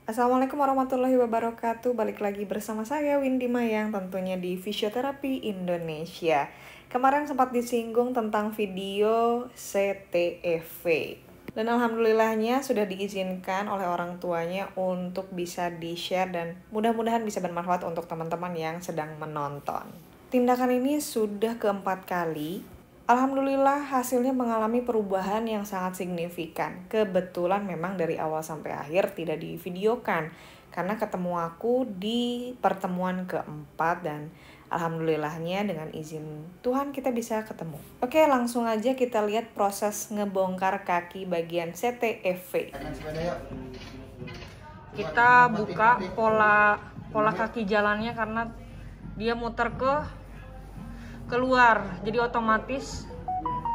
Assalamualaikum warahmatullahi wabarakatuh. Balik lagi bersama saya Windy Mayang, tentunya di Fisioterapi Indonesia. Kemarin sempat disinggung tentang video CTEV. Dan alhamdulillahnya sudah diizinkan oleh orang tuanya untuk bisa di-share dan mudah-mudahan bisa bermanfaat untuk teman-teman yang sedang menonton. Tindakan ini sudah keempat kali. Alhamdulillah hasilnya mengalami perubahan yang sangat signifikan. Kebetulan memang dari awal sampai akhir tidak divideokan karena ketemu aku di pertemuan keempat dan alhamdulillahnya dengan izin Tuhan kita bisa ketemu. Oke, langsung aja kita lihat proses ngebongkar kaki bagian CTEV. Kita buka pola kaki jalannya karena dia muter keluar, jadi otomatis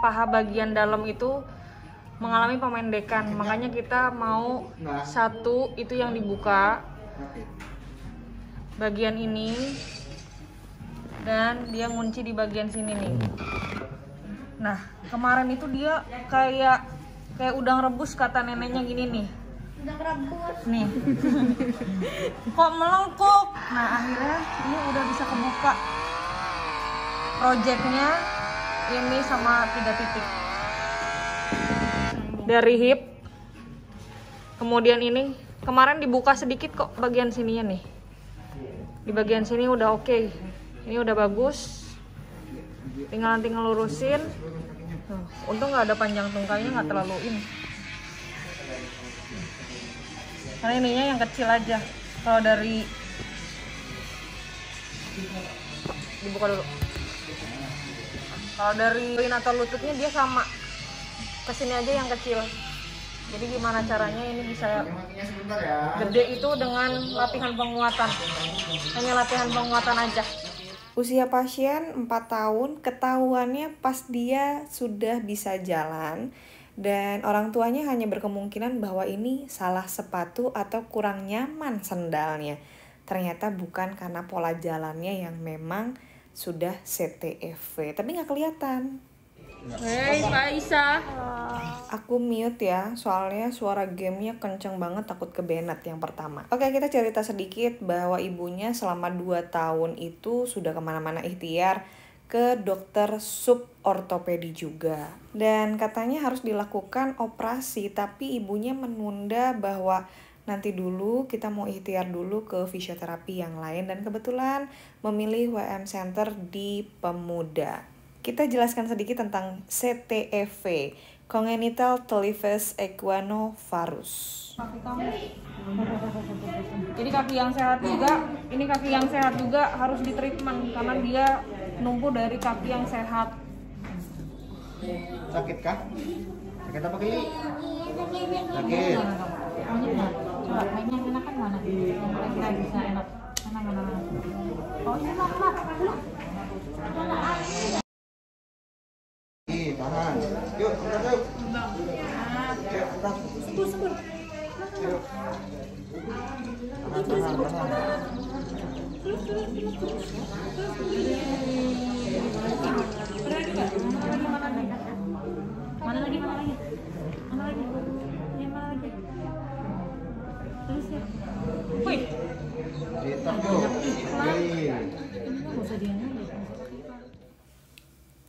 paha bagian dalam itu mengalami pemendekan, makanya kita mau satu itu yang dibuka bagian ini dan dia ngunci di bagian sini nih. Nah kemarin itu dia kayak udang rebus kata neneknya gini nih, udang rebus nih kok melengkung. Nah akhirnya ini udah bisa kebuka projectnya ini sama 3 titik dari hip. Kemudian ini kemarin dibuka sedikit kok bagian sininya nih, di bagian sini udah oke. Ini udah bagus, tinggal lurusin. Untung nggak ada panjang tungkainya, nggak terlalu ini karena ininya yang kecil aja. Kalau dari dibuka dulu, kalau dari atau lututnya dia sama, kesini aja yang kecil. Jadi gimana caranya ini bisa gede itu dengan latihan penguatan, hanya latihan penguatan aja. Usia pasien 4 tahun, ketahuannya pas dia sudah bisa jalan dan orang tuanya hanya berkemungkinan bahwa ini salah sepatu atau kurang nyaman sendalnya. Ternyata bukan karena pola jalannya yang memang sudah CTEV, tapi nggak kelihatan. Hei Pak Isa. Aku mute ya, soalnya suara gamenya kenceng banget, takut kebenet yang pertama. Oke, kita cerita sedikit bahwa ibunya selama 2 tahun itu sudah kemana-mana ikhtiar ke dokter subortopedi juga. Dan katanya harus dilakukan operasi, tapi ibunya menunda bahwa nanti dulu kita mau ikhtiar dulu ke fisioterapi yang lain dan kebetulan memilih WM Center di Pemuda. Kita jelaskan sedikit tentang CTEV, Congenital Talipes Equinovarus. Kaki kamu. Jadi kaki yang sehat juga, ini kaki yang sehat juga harus ditreatment karena dia numpuh dari kaki yang sehat. Sakit kah? Sakit apa Gili? Sakit. Coba mainnya yang enak kan mana? Yang kira-kira bisa enak. Mana? Oh ini mak. Tahan. Yuk, angkat yuk. Sebut. Yuk. Tahan. Mana lagi? Terus ya. Wih. Ditap yuk.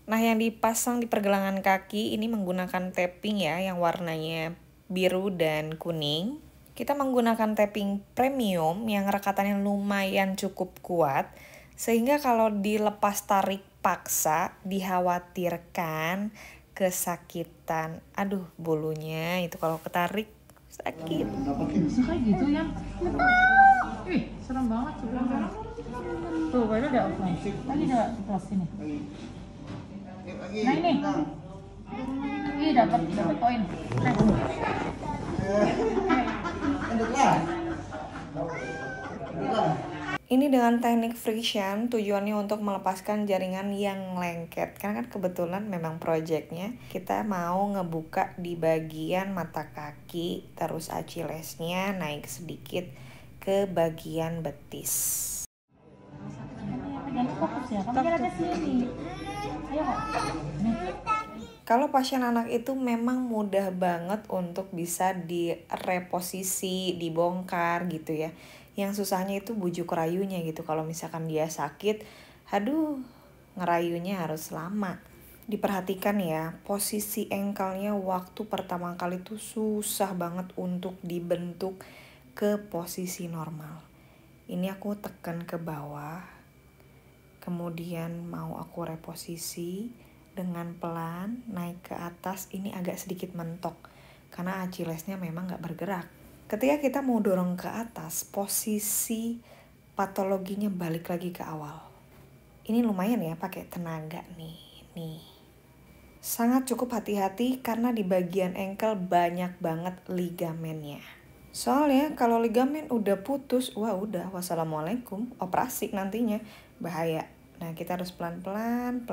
Nah, yang dipasang di pergelangan kaki ini menggunakan tapping ya, yang warnanya biru dan kuning. Kita menggunakan tapping premium yang rekatannya lumayan cukup kuat, sehingga kalau dilepas tarik paksa dikhawatirkan kesakitan. Aduh, bulunya itu kalau ketarik sakit. Kayak gitu ya. Ih, serem banget sebenarnya. Tuh, kayaknya udah operasi. Lagi udah operasi nih. Nah ini. Ih, dapat poin. Ini dengan teknik friction, tujuannya untuk melepaskan jaringan yang lengket. Karena kan kebetulan memang projectnya kita mau ngebuka di bagian mata kaki, terus Achillesnya naik sedikit ke bagian betis. Jangan fokus ya, kamu kira ke sini. Ayo kok. Kalau pasien anak itu memang mudah banget untuk bisa direposisi, dibongkar gitu ya. Yang susahnya itu bujuk rayunya gitu. Kalau misalkan dia sakit, aduh, ngerayunya harus lama. Diperhatikan ya, posisi engkelnya waktu pertama kali tuh susah banget untuk dibentuk ke posisi normal. Ini aku tekan ke bawah, kemudian mau aku reposisi. Dengan pelan naik ke atas, ini agak sedikit mentok karena Achillesnya memang nggak bergerak. Ketika kita mau dorong ke atas, posisi patologinya balik lagi ke awal. Ini lumayan ya pakai tenaga nih. Sangat cukup hati-hati karena di bagian engkel banyak banget ligamennya. Soalnya kalau ligamen udah putus, wah udah wassalamualaikum, operasi nantinya, bahaya. Nah kita harus pelan-pelan,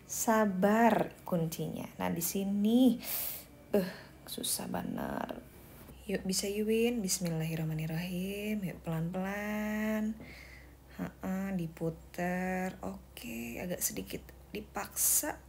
sabar kuncinya. Nah di sini susah banget. Yuk bisa Win, bismillahirrahmanirrahim. Yuk pelan-pelan. Diputer. Oke, agak sedikit dipaksa.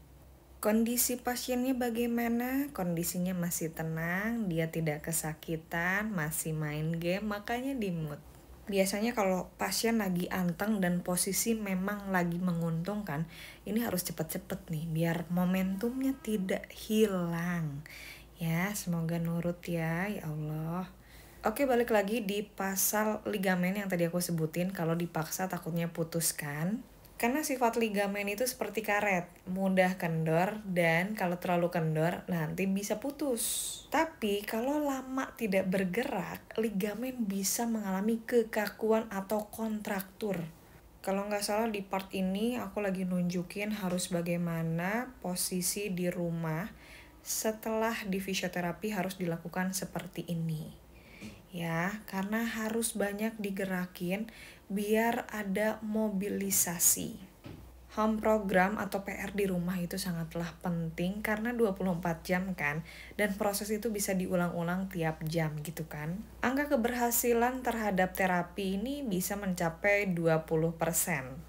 Kondisi pasiennya bagaimana? Kondisinya masih tenang, dia tidak kesakitan, masih main game, makanya di mute. Biasanya kalau pasien lagi anteng dan posisi memang lagi menguntungkan, ini harus cepet-cepet nih biar momentumnya tidak hilang. Ya, semoga nurut ya Allah. Oke, balik lagi di pasal ligamen yang tadi aku sebutin. Kalau dipaksa takutnya putus kan. Karena sifat ligamen itu seperti karet, mudah kendor dan kalau terlalu kendor nanti bisa putus. Tapi kalau lama tidak bergerak, ligamen bisa mengalami kekakuan atau kontraktur. Kalau nggak salah di part ini aku lagi nunjukin harus bagaimana posisi di rumah setelah di fisioterapi harus dilakukan seperti ini. Ya, karena harus banyak digerakin biar ada mobilisasi. Home program atau PR di rumah itu sangatlah penting karena 24 jam kan, dan proses itu bisa diulang-ulang tiap jam gitu kan. Angka keberhasilan terhadap terapi ini bisa mencapai 20%.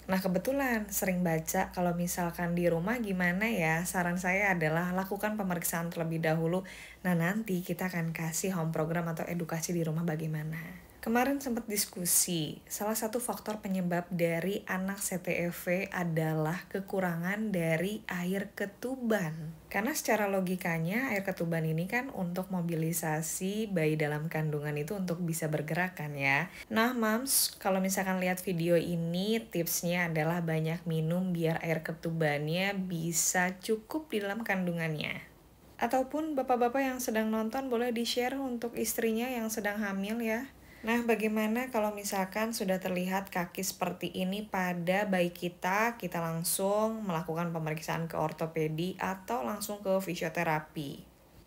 Nah kebetulan sering baca kalau misalkan di rumah gimana ya, saran saya adalah lakukan pemeriksaan terlebih dahulu. Nah nanti kita akan kasih home program atau edukasi di rumah bagaimana. Kemarin sempat diskusi, salah satu faktor penyebab dari anak CTEV adalah kekurangan dari air ketuban. Karena secara logikanya air ketuban ini kan untuk mobilisasi bayi dalam kandungan itu untuk bisa bergerak kan ya. Nah moms, kalau misalkan lihat video ini tipsnya adalah banyak minum biar air ketubannya bisa cukup di dalam kandungannya. Ataupun bapak-bapak yang sedang nonton boleh di-share untuk istrinya yang sedang hamil ya. Nah, bagaimana kalau misalkan sudah terlihat kaki seperti ini pada bayi kita langsung melakukan pemeriksaan ke ortopedi atau langsung ke fisioterapi.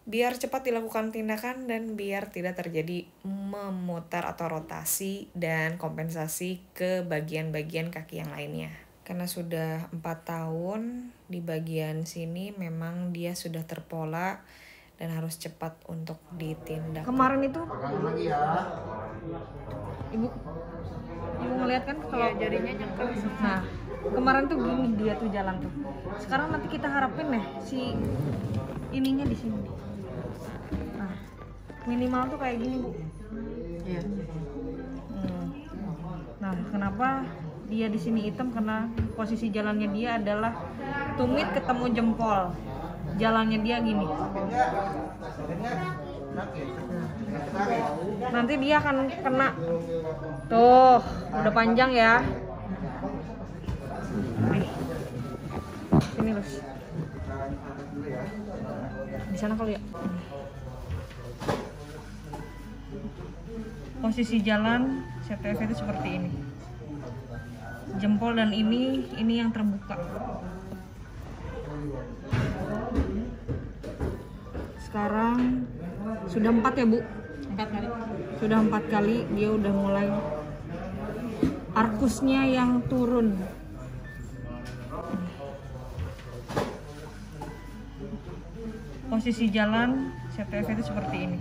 Biar cepat dilakukan tindakan dan biar tidak terjadi memutar atau rotasi dan kompensasi ke bagian-bagian kaki yang lainnya. Karena sudah 4 tahun, di bagian sini memang dia sudah terpola dan harus cepat untuk ditindak. Kemarin itu Ibu ngeliat kan kalau jarinya nyengkel. Nah, kemarin tuh gini dia tuh jalan tuh. Sekarang nanti kita harapin deh si ininya di sini. Nah, minimal tuh kayak gini, Bu. Iya. Nah, kenapa dia di sini hitam? Karena posisi jalannya dia adalah tumit ketemu jempol. Jalannya dia gini. Nanti dia akan kena. Tuh, udah panjang ya. Sini, Lus. Di sana kali ya. Posisi jalan CTF itu seperti ini. Jempol dan ini yang terbuka. Sekarang sudah 4 ya, Bu? 4 kali. Sudah 4 kali dia udah mulai arkusnya yang turun. Posisi jalan CTF itu seperti ini.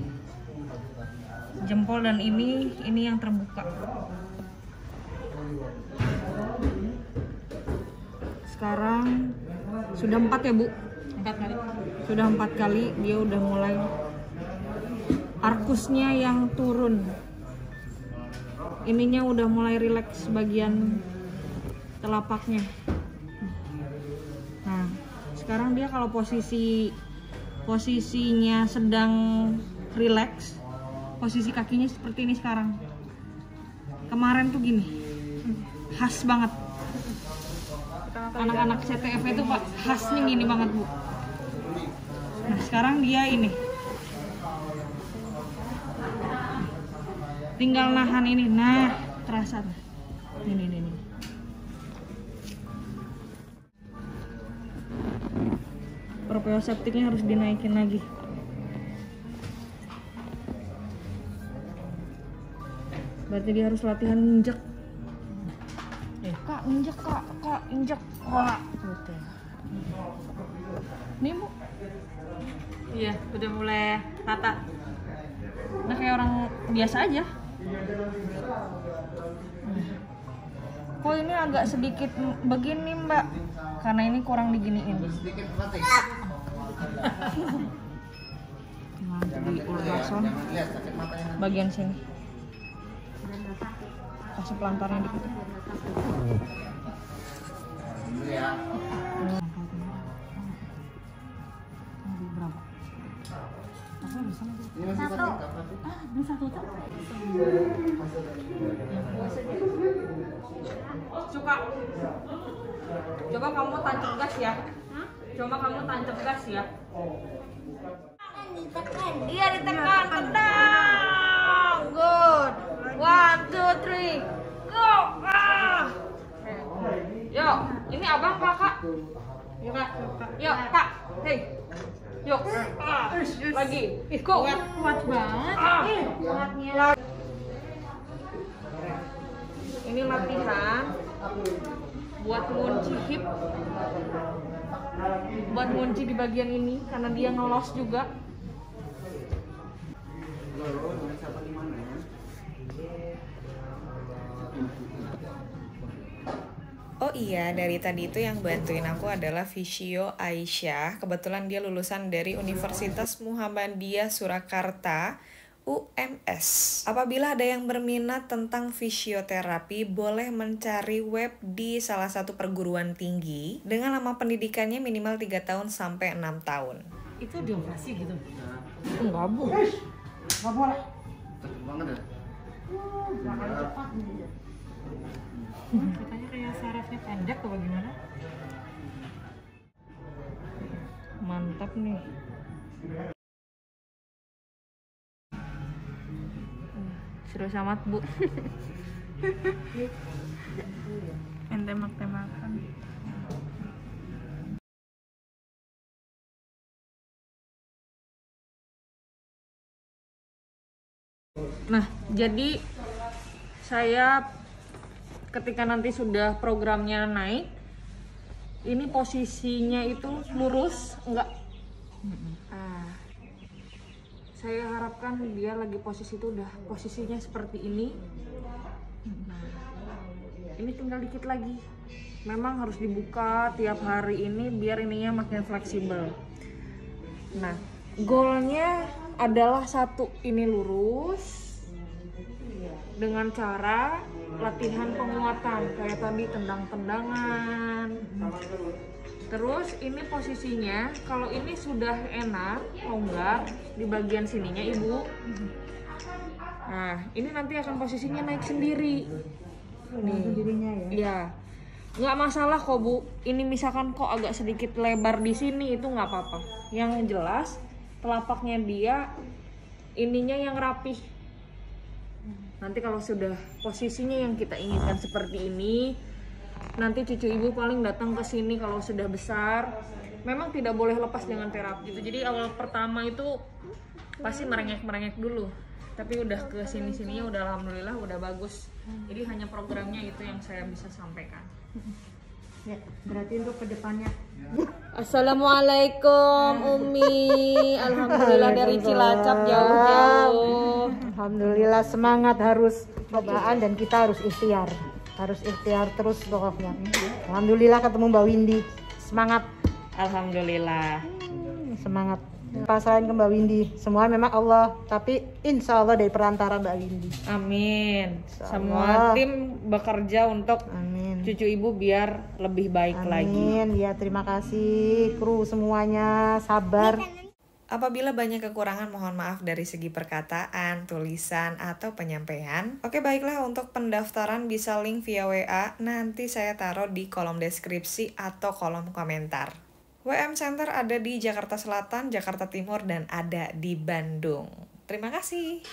Jempol dan ini yang terbuka. Sekarang sudah 4 ya, Bu? 4 kali. Sudah 4 kali dia udah mulai arkusnya yang turun. Ininya udah mulai rileks bagian telapaknya. Nah, sekarang dia kalau posisinya sedang rileks, posisi kakinya seperti ini sekarang. Kemarin tuh gini, khas banget. Anak-anak CTF itu Pak, khasnya gini banget Bu. Nah sekarang dia ini, tinggal nahan ini, nah terasa tuh. Ini. Proprioseptiknya harus dinaikin lagi. Berarti dia harus latihan injek. Kak, injek kak, injek. Wah, gitu. Nih Bu. Iya, udah mulai rata. Nah kayak orang biasa aja. Kok ini agak sedikit begini Mbak? Karena ini kurang diginiin. Sedikit pelatih. Nah, di ultrasound Lihat sakit matanya. bagian sini. Kasih pelantarnya dikit. Dulu ya. Berapa? Ini masih sakit apa sih? Ini satu tuh. Suka. Coba kamu tancap gas ya. Coba kamu tancap gas ya. Iya ditekan, tendang. Good. 1, 2, 3. Go. Yuk, ini abang kakak. Yuk kak. Yuk kak. Hei. Yuk. Lagi. Go. Kuat banget. Kuatnya. Ini latihan buat ngunci hip, buat ngunci di bagian ini karena dia ngelos juga. Oh iya, dari tadi itu yang bantuin aku adalah Visio Aisyah. Kebetulan dia lulusan dari Universitas Muhammadiyah Surakarta, UMS. Apabila ada yang berminat tentang fisioterapi, boleh mencari web di salah satu perguruan tinggi dengan lama pendidikannya minimal 3 tahun sampai 6 tahun. Itu dioperasi gitu. Enggak, Bu. Enggak boleh. Sakit banget ya. Cepat gitu. Katanya kayak sarafnya pendek atau bagaimana? Mantap nih. Seru amat, Bu. Tembak-tembakan. Nah, jadi saya ketika nanti sudah programnya naik, ini posisinya itu lurus, enggak? Saya harapkan dia lagi posisi itu udah posisinya seperti ini. Nah, ini tinggal dikit lagi. Memang harus dibuka tiap hari ini biar ininya makin fleksibel. Nah, goalnya adalah satu, ini lurus dengan cara latihan penguatan kayak tadi tendang-tendangan. Terus ini posisinya kalau ini sudah enak, longgar di bagian sininya Ibu. Nah, ini nanti akan posisinya naik sendiri. Nih, Sendirinya ya. iya. Nggak masalah kok Bu. Ini misalkan kok agak sedikit lebar di sini itu nggak apa-apa. Yang jelas telapaknya dia ininya yang rapih. Nanti kalau sudah posisinya yang kita inginkan seperti ini, nanti cucu Ibu paling datang ke sini kalau sudah besar. Memang tidak boleh lepas dengan terapi gitu. Jadi awal pertama itu pasti merengek-merengek dulu. Tapi udah ke sini-sininya udah alhamdulillah udah bagus. Jadi hanya programnya itu yang saya bisa sampaikan. Ya, berarti untuk kedepannya. Assalamualaikum Umi. Alhamdulillah dari Cilacap jauh-jauh. Alhamdulillah, semangat, harus cobaan dan kita harus ikhtiar. Harus ikhtiar terus pokoknya. Alhamdulillah ketemu Mbak Windy. Semangat. Alhamdulillah. semangat. Pasrahin ke Mbak Windy. Semua memang Allah, tapi insya Allah dari perantara Mbak Windy. Amin. Insya Semua Allah. tim bekerja untuk Amin. cucu ibu biar lebih baik lagi. Amin. Ya, terima kasih kru semuanya, sabar. Apabila banyak kekurangan, mohon maaf dari segi perkataan, tulisan, atau penyampaian. Oke, baiklah, untuk pendaftaran bisa link via WA, nanti saya taruh di kolom deskripsi atau kolom komentar. WM Center ada di Jakarta Selatan, Jakarta Timur, dan ada di Bandung. Terima kasih.